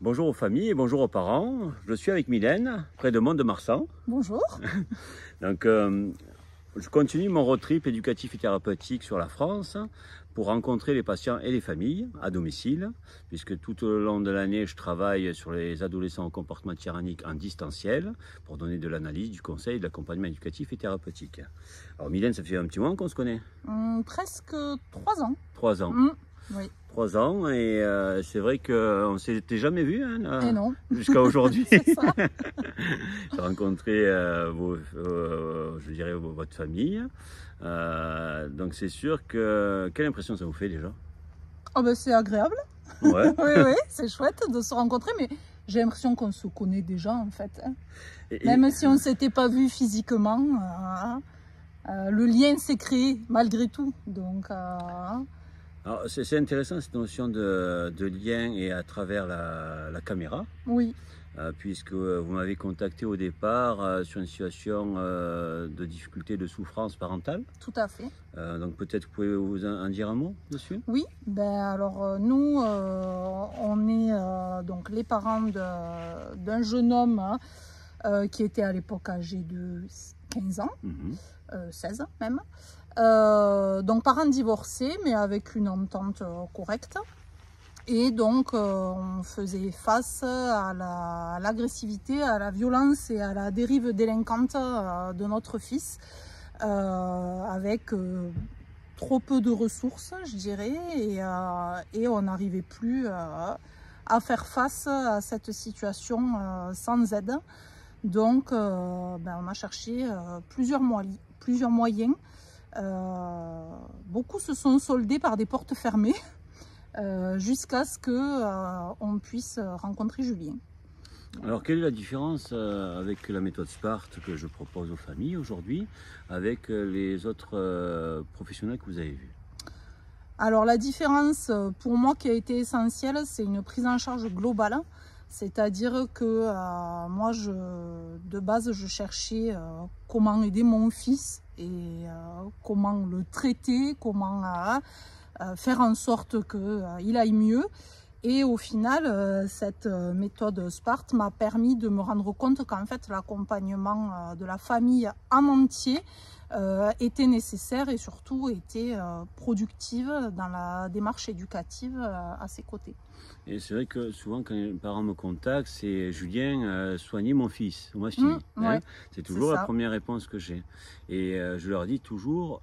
Bonjour aux familles et bonjour aux parents. Je suis avec Mylène, près de Mont-de-Marsan. Bonjour. Donc, je continue mon road trip éducatif et thérapeutique sur la France pour rencontrer les patients et les familles à domicile, puisque tout au long de l'année, je travaille sur les adolescents au comportement tyrannique en distanciel pour donner de l'analyse, du conseil, de l'accompagnement éducatif et thérapeutique. Alors Mylène, ça fait un petit moment qu'on se connaît. Presque 3 ans. 3 ans. Oui. 3 ans et c'est vrai qu'on ne s'était jamais vu Et non. jusqu'à aujourd'hui. C'est ça. J'ai rencontré je dirais votre famille. Donc c'est sûr que... Quelle impression ça vous fait déjà? Oh ben c'est agréable. Ouais. Oui, c'est chouette de se rencontrer, mais j'ai l'impression qu'on se connaît déjà en fait. Même si on ne s'était pas vu physiquement, le lien s'est créé malgré tout. Donc, Alors c'est intéressant cette notion de lien et à travers la caméra. oui. Puisque vous m'avez contacté au départ sur une situation de difficulté de souffrance parentale. Tout à fait. Donc peut-être vous pouvez vous en dire un mot dessus? Oui, ben alors nous, on est donc les parents d'un jeune homme qui était à l'époque âgé de 15 ans, 16 même. Donc parents divorcés, mais avec une entente correcte. Et donc, on faisait face à l'agressivité, à la violence et à la dérive délinquante de notre fils, avec trop peu de ressources, je dirais, et on n'arrivait plus à faire face à cette situation sans aide. Donc, on a cherché plusieurs moyens. Beaucoup se sont soldés par des portes fermées. Jusqu'à ce qu'on puisse rencontrer Julien. Alors, quelle est la différence avec la méthode SPART que je propose aux familles aujourd'hui avec les autres professionnels que vous avez vus? Alors, la différence pour moi qui a été essentielle, c'est une prise en charge globale. C'est-à-dire que moi, de base, je cherchais comment aider mon fils et comment le traiter, comment faire en sorte qu'il aille mieux. Et au final, cette méthode SPART m'a permis de me rendre compte qu'en fait l'accompagnement de la famille en entier était nécessaire et surtout était productive dans la démarche éducative à ses côtés. Et c'est vrai que souvent quand les parents me contactent, c'est Julien, soignez mon fils ou ma fille. Ouais, c'est toujours la première réponse que j'ai. Et je leur dis toujours,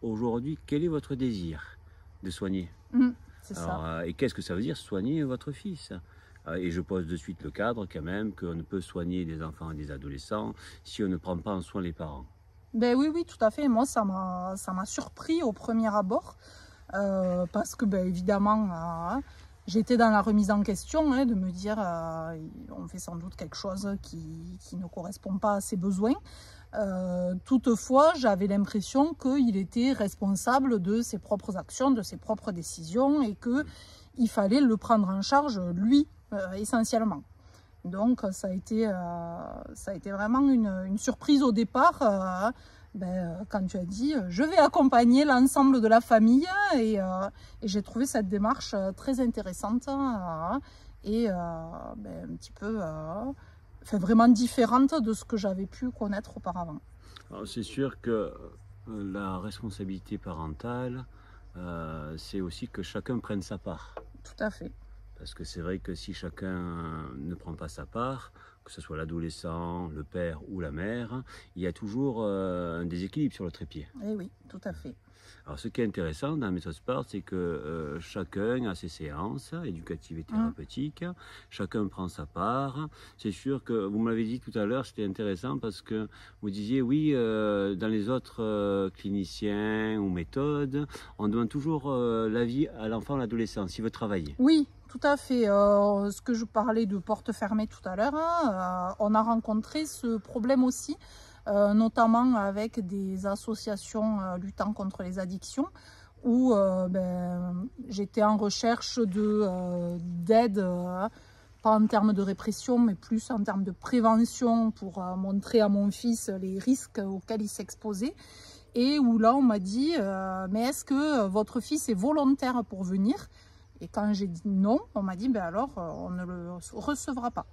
aujourd'hui, quel est votre désir de soigner? C'est ça. Et qu'est-ce que ça veut dire soigner votre fils? Et je pose de suite le cadre quand même qu'on ne peut soigner des enfants et des adolescents si on ne prend pas en soin les parents. Ben oui, tout à fait. Moi, ça m'a surpris au premier abord parce que évidemment, j'étais dans la remise en question de me dire on fait sans doute quelque chose qui ne correspond pas à ses besoins. Toutefois, j'avais l'impression qu'il était responsable de ses propres actions, de ses propres décisions et qu'il fallait le prendre en charge, lui, essentiellement. Donc, ça a été vraiment une surprise au départ quand tu as dit « je vais accompagner l'ensemble de la famille » et j'ai trouvé cette démarche très intéressante et un petit peu... vraiment différente de ce que j'avais pu connaître auparavant. C'est sûr que la responsabilité parentale, c'est aussi que chacun prenne sa part. Tout à fait. Parce que c'est vrai que si chacun ne prend pas sa part, que ce soit l'adolescent, le père ou la mère, il y a toujours un déséquilibre sur le trépied. Eh oui, tout à fait. Alors ce qui est intéressant dans la méthode SPART, c'est que chacun a ses séances éducatives et thérapeutiques, chacun prend sa part. C'est sûr que, vous m'avez dit tout à l'heure, c'était intéressant parce que vous disiez, oui, dans les autres cliniciens ou méthodes, on demande toujours l'avis à l'enfant ou à l'adolescent, s'il veut travailler. Oui, tout à fait. Ce que je parlais de porte fermée tout à l'heure, on a rencontré ce problème aussi. Notamment avec des associations luttant contre les addictions où j'étais en recherche d'aide, pas en termes de répression mais plus en termes de prévention pour montrer à mon fils les risques auxquels il s'exposait et où là on m'a dit mais est-ce que votre fils est volontaire pour venir? Et quand j'ai dit non, on m'a dit, ben alors, on ne le recevra pas.